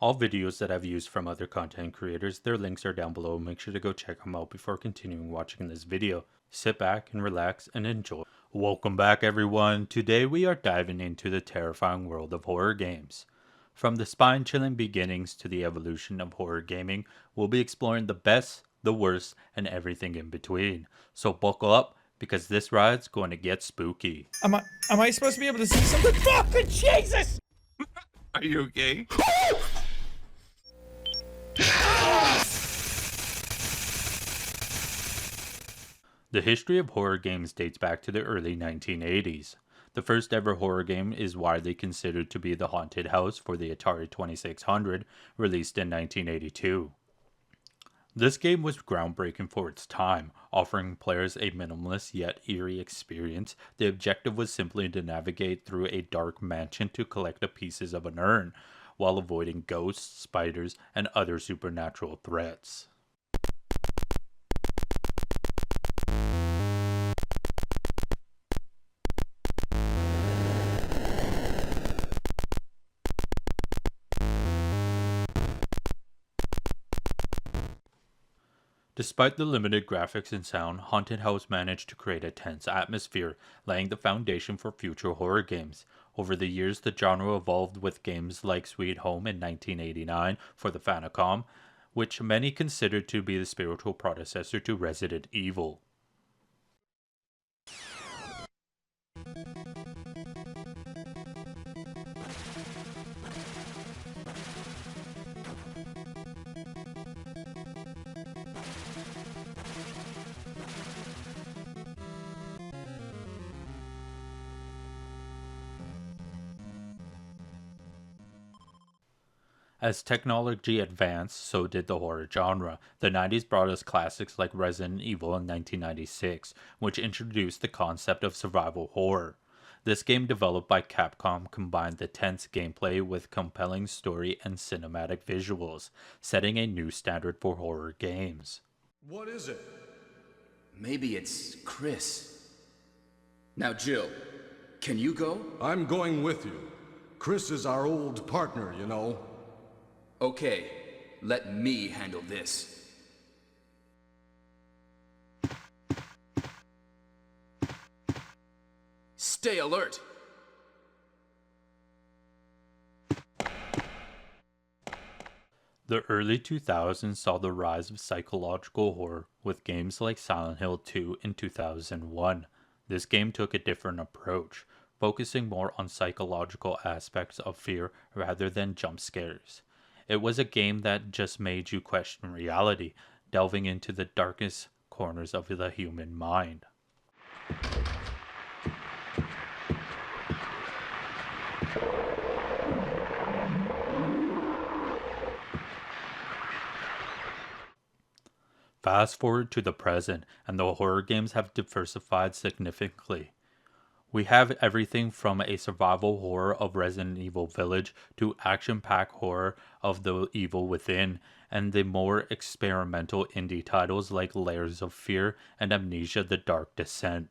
All videos that I've used from other content creators, their links are down below. Make sure to go check them out before continuing watching this video. Sit back and relax and enjoy. Welcome back everyone. Today we are diving into the terrifying world of horror games. From the spine-chilling beginnings to the evolution of horror gaming, we'll be exploring the best, the worst, and everything in between. So buckle up, because this ride's going to get spooky. Am I supposed to be able to see something? Fucking Jesus! Are you okay? The history of horror games dates back to the early 1980s. The first ever horror game is widely considered to be The Haunted House for the Atari 2600, released in 1982. This game was groundbreaking for its time, offering players a minimalist yet eerie experience. The objective was simply to navigate through a dark mansion to collect the pieces of an urn, while avoiding ghosts, spiders, and other supernatural threats. Despite the limited graphics and sound, Haunted House managed to create a tense atmosphere, laying the foundation for future horror games. Over the years, the genre evolved with games like Sweet Home in 1989 for the Famicom, which many considered to be the spiritual predecessor to Resident Evil. As technology advanced, so did the horror genre. The 90s brought us classics like Resident Evil in 1996, which introduced the concept of survival horror. This game, developed by Capcom, combined the tense gameplay with compelling story and cinematic visuals, setting a new standard for horror games. What is it? Maybe it's Chris. Now, Jill, can you go? I'm going with you. Chris is our old partner, you know. Okay, let me handle this. Stay alert! The early 2000s saw the rise of psychological horror with games like Silent Hill 2 in 2001. This game took a different approach, focusing more on psychological aspects of fear rather than jump scares. It was a game that just made you question reality, delving into the darkest corners of the human mind. Fast forward to the present, and the horror games have diversified significantly. We have everything from a survival horror of Resident Evil Village to action-packed horror of The Evil Within, and the more experimental indie titles like Layers of Fear and Amnesia: The Dark Descent.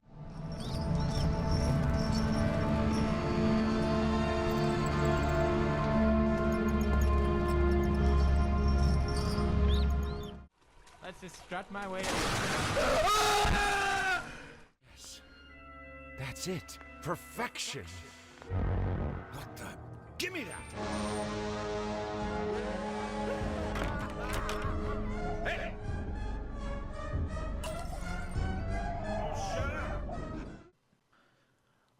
Let's just strut my way. That's it. Perfection. What the? Give me that! Hey! Shut up!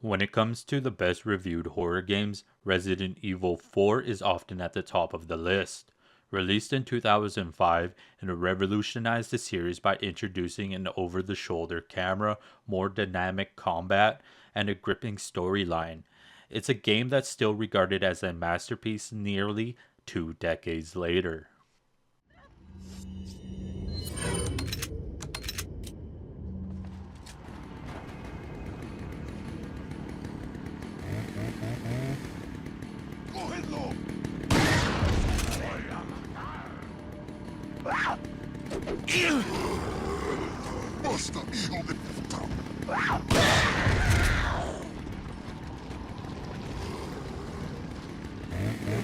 When it comes to the best reviewed horror games, Resident Evil 4 is often at the top of the list. Released in 2005, it revolutionized the series by introducing an over-the-shoulder camera, more dynamic combat, and a gripping storyline. It's a game that's still regarded as a masterpiece nearly 2 decades later. Basta, hijo de puta!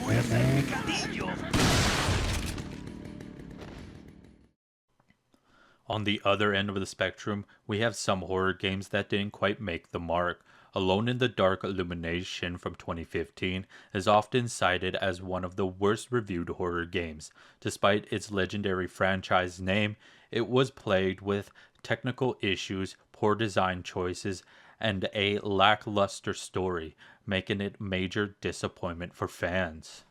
Voy a hacer picadillo. On the other end of the spectrum, we have some horror games that didn't quite make the mark. Alone in the Dark Illumination from 2015 is often cited as one of the worst reviewed horror games. Despite its legendary franchise name, it was plagued with technical issues, poor design choices, and a lackluster story, making it major disappointment for fans.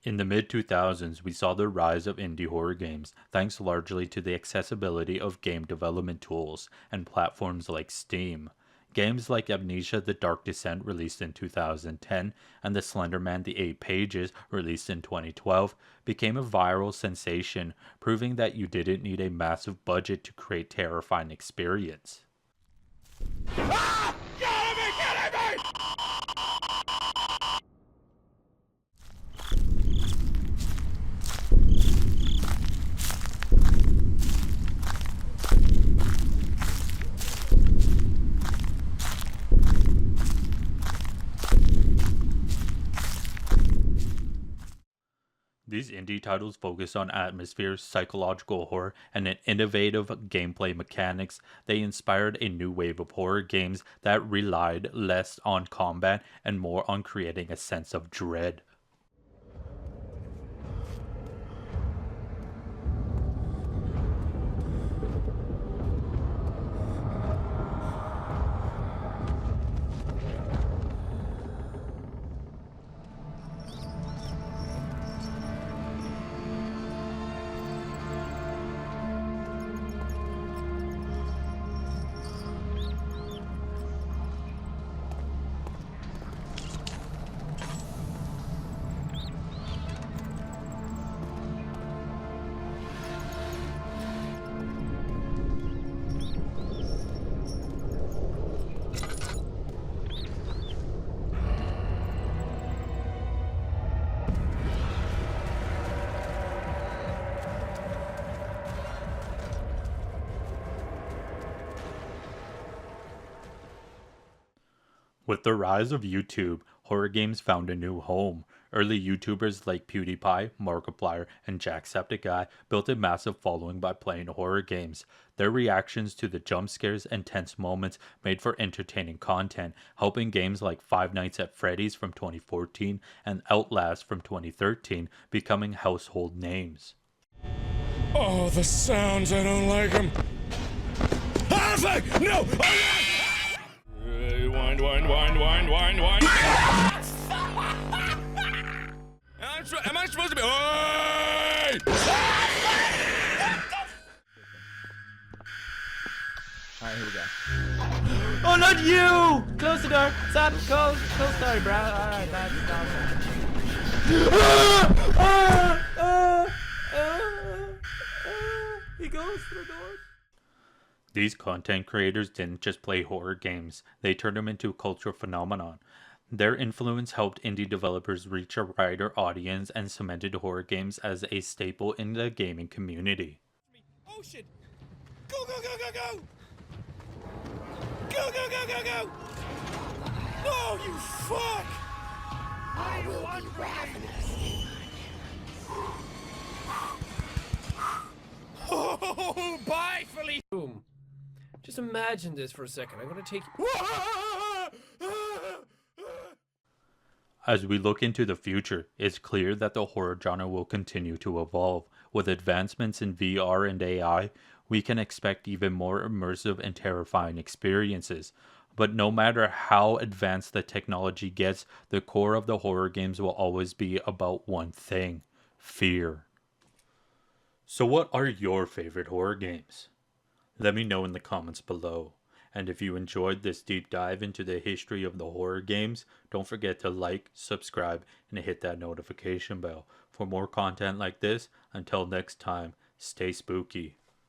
In the mid-2000s, we saw the rise of indie horror games, thanks largely to the accessibility of game development tools and platforms like Steam. Games like Amnesia: The Dark Descent, released in 2010, and The Slender Man: The Eight Pages, released in 2012, became a viral sensation, proving that you didn't need a massive budget to create terrifying experience. Ah! Get me! These indie titles focus on atmosphere, psychological horror, and an innovative gameplay mechanics. They inspired a new wave of horror games that relied less on combat and more on creating a sense of dread. With the rise of YouTube, horror games found a new home. Early YouTubers like PewDiePie, Markiplier, and Jacksepticeye built a massive following by playing horror games. Their reactions to the jump scares and tense moments made for entertaining content, helping games like Five Nights at Freddy's from 2014 and Outlast from 2013 becoming household names. Oh, the sounds, I don't like them. Ah, fuck! No! Oh, yeah! Wind. Am I supposed to be? Oi! Alright, here we go. Oh, not you! Close the door. Stop. Close the door, bro. Alright, that's He goes through the door. These content creators didn't just play horror games, they turned them into a cultural phenomenon. Their influence helped indie developers reach a wider audience and cemented horror games as a staple in the gaming community. Oh shit! Go! Go! Oh, you fuck! I will be ravenous. Oh, bye, Felicia! Boom. Just imagine this for a second. I'm gonna take As we look into the future, it's clear that the horror genre will continue to evolve. With advancements in VR and AI, we can expect even more immersive and terrifying experiences. But no matter how advanced the technology gets, the core of the horror games will always be about one thing: fear. So what are your favorite horror games? Let me know in the comments below. And if you enjoyed this deep dive into the history of the horror games, don't forget to like, subscribe, and hit that notification bell for more content like this. Until next time, stay spooky.